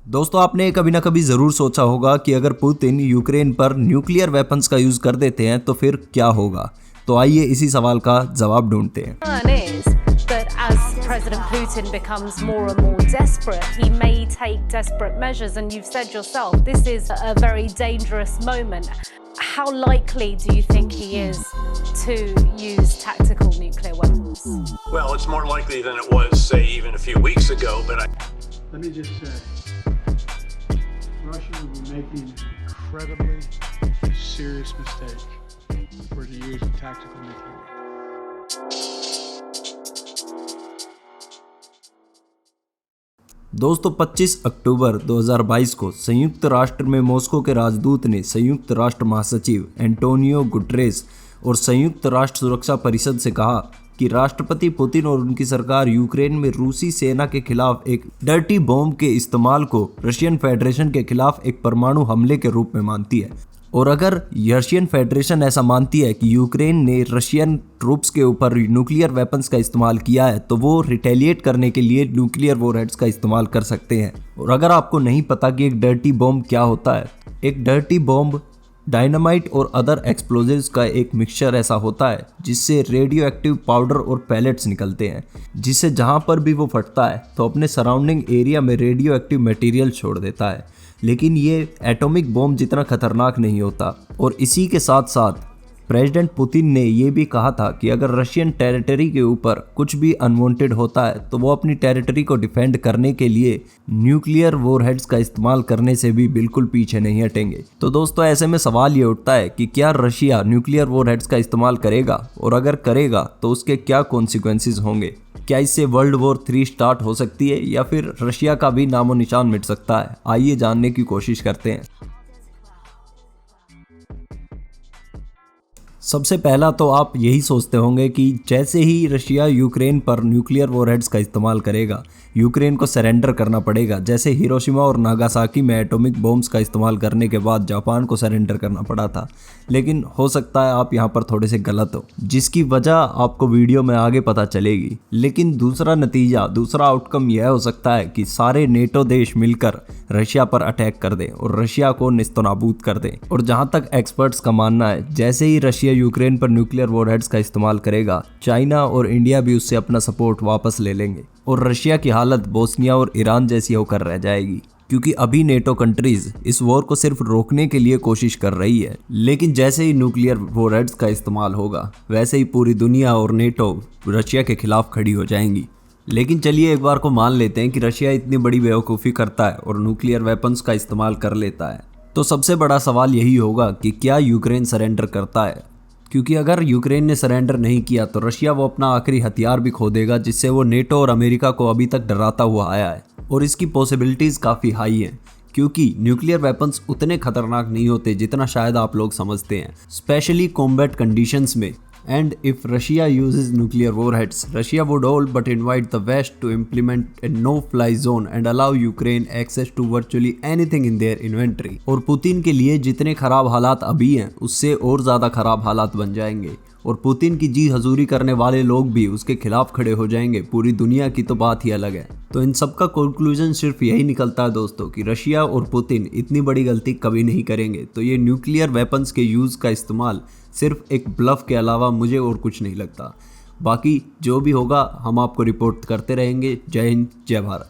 दोस्तों, आपने कभी ना कभी ज़रूर सोचा होगा कि अगर पुतिन यूक्रेन पर न्यूक्लियर वेपन्स का यूज़ कर देते हैं तो फिर क्या होगा। तो आइए इसी सवाल का जवाब ढूंढते हैं। But as President Putin becomes more and more desperate, he may take desperate measures. And you've said yourself, this is a very dangerous moment. How likely do you think he is to use tactical nuclear weapons? Well, it's more likely than it was, say, even a few weeks ago, but Let me just say, Russia would be making an incredibly serious mistake if we're to use a tactical nuclear weapon. दोस्तों, 25 अक्टूबर 2022 को संयुक्त राष्ट्र में Moscow के राजदूत ने संयुक्त राष्ट्र महासचिव एंटोनियो गुटरेस और संयुक्त राष्ट्र सुरक्षा परिषद से कहा कि राष्ट्रपति पुतिन और उनकी सरकार यूक्रेन में रूसी सेना के खिलाफ एक डर्टी बॉम्ब के इस्तेमाल को रशियन फेडरेशन के खिलाफ एक परमाणु हमले के रूप में मानती है। और अगर रशियन फेडरेशन ऐसा मानती है कि यूक्रेन ने रशियन ट्रूप्स के ऊपर न्यूक्लियर वेपन्स का इस्तेमाल किया है, तो वो रिटेलिएट करने के लिए न्यूक्लियर वॉरहेड्स का इस्तेमाल कर सकते हैं। और अगर आपको नहीं पता कि एक डर्टी बॉम्ब क्या होता है, एक डर्टी बॉम्ब डायनामाइट और अदर एक्सप्लोजिव्स का एक मिक्सचर ऐसा होता है जिससे रेडियो एक्टिव पाउडर और पैलेट्स निकलते हैं, जिससे जहाँ पर भी वो फटता है तो अपने सराउंडिंग एरिया में रेडियो एक्टिव मटेरियल छोड़ देता है। लेकिन ये एटॉमिक बॉम्ब जितना खतरनाक नहीं होता। और इसी के साथ साथ प्रेसिडेंट पुतिन ने ये भी कहा था कि अगर रशियन टेरिटरी के ऊपर कुछ भी अनवांटेड होता है तो वो अपनी टेरिटरी को डिफेंड करने के लिए न्यूक्लियर वॉरहेड्स का इस्तेमाल करने से भी बिल्कुल पीछे नहीं हटेंगे। तो दोस्तों, ऐसे में सवाल ये उठता है कि क्या रशिया न्यूक्लियर वॉरहेड्स का इस्तेमाल करेगा, और अगर करेगा तो उसके क्या कॉन्सिक्वेंसेस होंगे। क्या इससे वर्ल्ड वॉर 3 स्टार्ट हो सकती है या फिर रशिया का भी नामो निशान मिट सकता है। आइए जानने की कोशिश करते हैं। सबसे पहला तो आप यही सोचते होंगे कि जैसे ही रशिया यूक्रेन पर न्यूक्लियर वॉरहेड्स का इस्तेमाल करेगा, यूक्रेन को सरेंडर करना पड़ेगा, जैसे हिरोशिमा और नागासाकी में एटॉमिक बॉम्ब्स का इस्तेमाल करने के बाद जापान को सरेंडर करना पड़ा था। लेकिन हो सकता है आप यहाँ पर थोड़े से गलत हो, जिसकी वजह आपको वीडियो में आगे पता चलेगी। लेकिन दूसरा आउटकम यह हो सकता है कि सारे नेटो देश मिलकर रशिया पर अटैक कर दें और रशिया को निस्तनाबूद कर दें। और जहाँ तक एक्सपर्ट्स का मानना है, जैसे ही रशिया यूक्रेन पर न्यूक्लियर वॉरहेड्स का इस्तेमाल करेगा, चाइना और इंडिया भी उससे अपना सपोर्ट वापस ले लेंगे और रशिया की हालत बोस्निया और ईरान जैसी होकर रह जाएगी। क्योंकि अभी नेटो कंट्रीज इस वॉर को सिर्फ रोकने के लिए कोशिश कर रही है, लेकिन जैसे ही न्यूक्लियर वॉरहेड्स का इस्तेमाल होगा, वैसे ही पूरी दुनिया और नेटो रशिया के खिलाफ खड़ी हो जाएंगी। लेकिन चलिए एक बार को मान लेते हैं कि रशिया इतनी बड़ी बेवकूफ़ी करता है और न्यूक्लियर वेपन्स का इस्तेमाल कर लेता है, तो सबसे बड़ा सवाल यही होगा कि क्या यूक्रेन सरेंडर करता है। क्योंकि अगर यूक्रेन ने सरेंडर नहीं किया तो रशिया वो अपना आखिरी हथियार भी खो देगा, जिससे वो नेटो और अमेरिका को अभी तक डराता हुआ आया है। और इसकी पॉसिबिलिटीज़ काफ़ी हाई हैं, क्योंकि न्यूक्लियर वेपन्स उतने खतरनाक नहीं होते जितना शायद आप लोग समझते हैं, स्पेशली कॉम्बैट कंडीशंस में। And if Russia uses nuclear warheads, Russia would all but invite the West to implement a no-fly zone and allow Ukraine access to virtually anything in their inventory. और Putin के लिए जितने खराब हालात अभी हैं, उससे और ज़्यादा खराब हालात बन जाएंगे और पुतिन की जी हजूरी करने वाले लोग भी उसके खिलाफ खड़े हो जाएंगे। पूरी दुनिया की तो बात ही अलग है। तो इन सब का कंक्लूजन सिर्फ यही निकलता है दोस्तों कि रशिया और पुतिन इतनी बड़ी गलती कभी नहीं करेंगे। तो ये न्यूक्लियर वेपन्स के यूज़ का इस्तेमाल सिर्फ एक ब्लफ के अलावा मुझे और कुछ नहीं लगता। बाकी जो भी होगा हम आपको रिपोर्ट करते रहेंगे। जय हिंद, जय भारत।